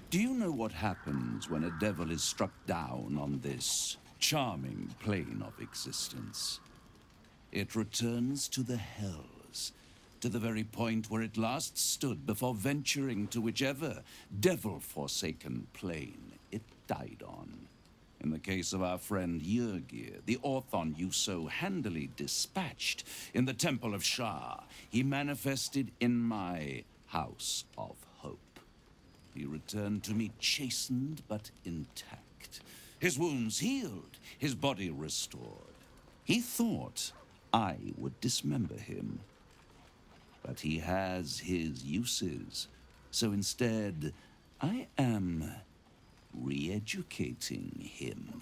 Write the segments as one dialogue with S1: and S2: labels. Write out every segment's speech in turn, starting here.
S1: Do you know what happens when a devil is struck down on this charming plane of existence? It returns to the hells, to the very point where it last stood before venturing to whichever devil-forsaken plane it died on. In the case of our friend Yrgir, the Orthon you so handily dispatched in the Temple of Shah, he manifested in my House of Hope. He returned to me chastened but intact, his wounds healed, his body restored. He thought I would dismember him, but he has his uses, so instead I am re-educating him.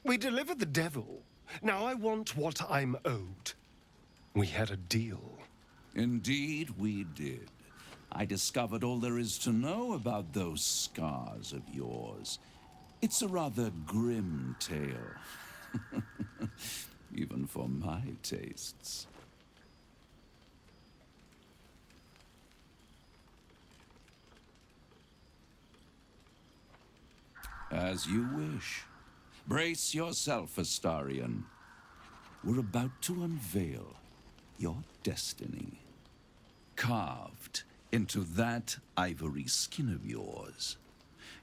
S2: We delivered the devil. Now I want what I'm owed. We had a deal.
S1: Indeed we did. I discovered all there is to know about those scars of yours. It's a rather grim tale, even for my tastes. As you wish. Brace yourself, Astarion. We're about to unveil your destiny. Carved into that ivory skin of yours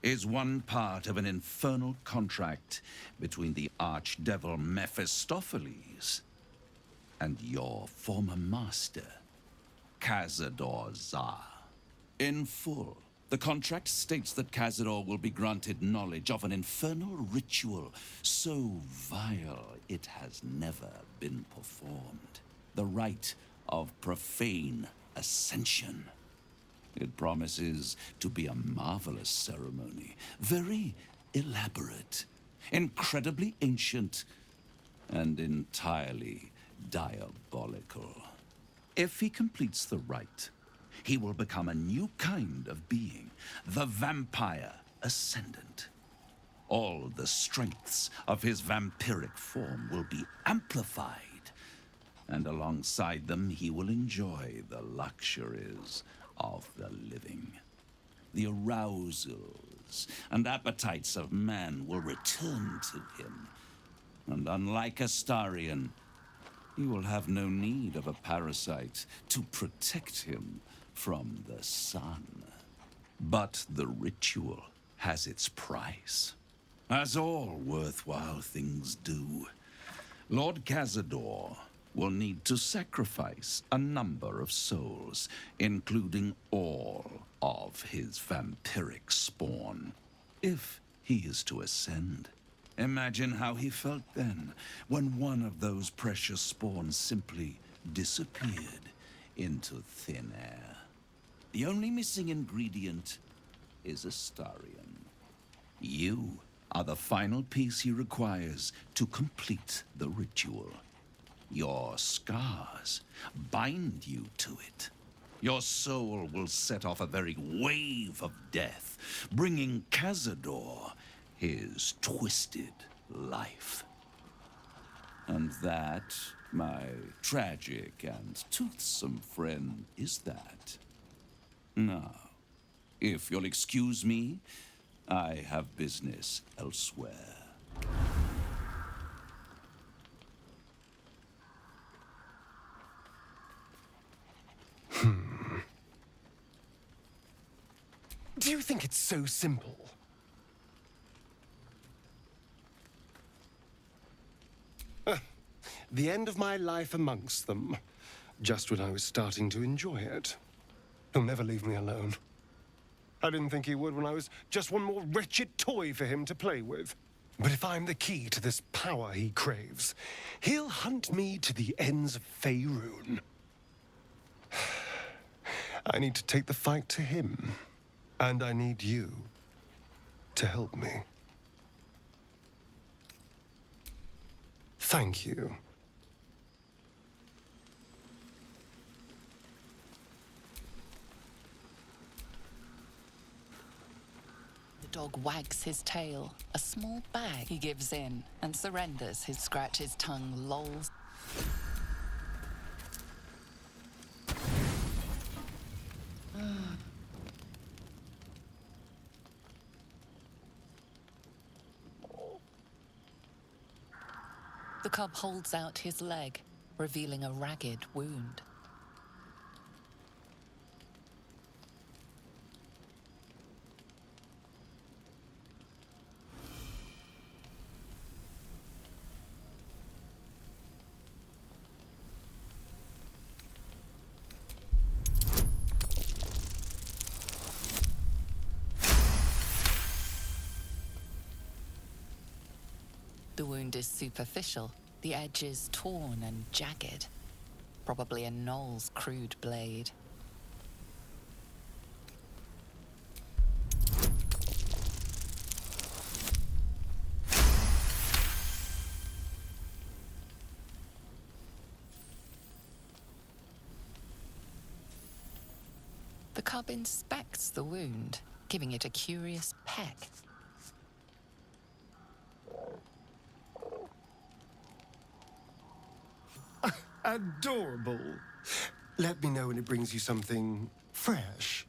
S1: is one part of an infernal contract between the archdevil Mephistopheles and your former master, Cazador Zar. In full, the contract states that Cazador will be granted knowledge of an infernal ritual so vile it has never been performed. The rite of profane ascension. It promises to be a marvelous ceremony, very elaborate, incredibly ancient, and entirely diabolical. If he completes the rite, he will become a new kind of being, the Vampire Ascendant. All the strengths of his vampiric form will be amplified, and alongside them he will enjoy the luxuries of the living. The arousals and appetites of man will return to him, and unlike Astarion, he will have no need of a parasite to protect him from the sun. But the ritual has its price, as all worthwhile things do. Lord Cazador will need to sacrifice a number of souls, including all of his vampiric spawn, if he is to ascend. Imagine how he felt then, when one of those precious spawns simply disappeared into thin air. The only missing ingredient is Astarion. You are the final piece he requires to complete the ritual. Your scars bind you to it. Your soul will set off a very wave of death, bringing Cazador his twisted life. And that, my tragic and toothsome friend, is that. Now, if you'll excuse me, I have business elsewhere.
S2: Do you think it's so simple? The end of my life amongst them, just when I was starting to enjoy it. He'll never leave me alone. I didn't think he would when I was just one more wretched toy for him to play with. But if I'm the key to this power he craves, he'll hunt me to the ends of Faerun. I need to take the fight to him, and I need you to help me. Thank you.
S3: The dog wags his tail. A small bag he gives in and surrenders. His scratches tongue lolls. The cub holds out his leg, revealing a ragged wound. The wound is superficial, the edges torn and jagged. Probably a gnoll's crude blade. The cub inspects the wound, giving it a curious peck.
S2: Adorable. Let me know when it brings you something fresh.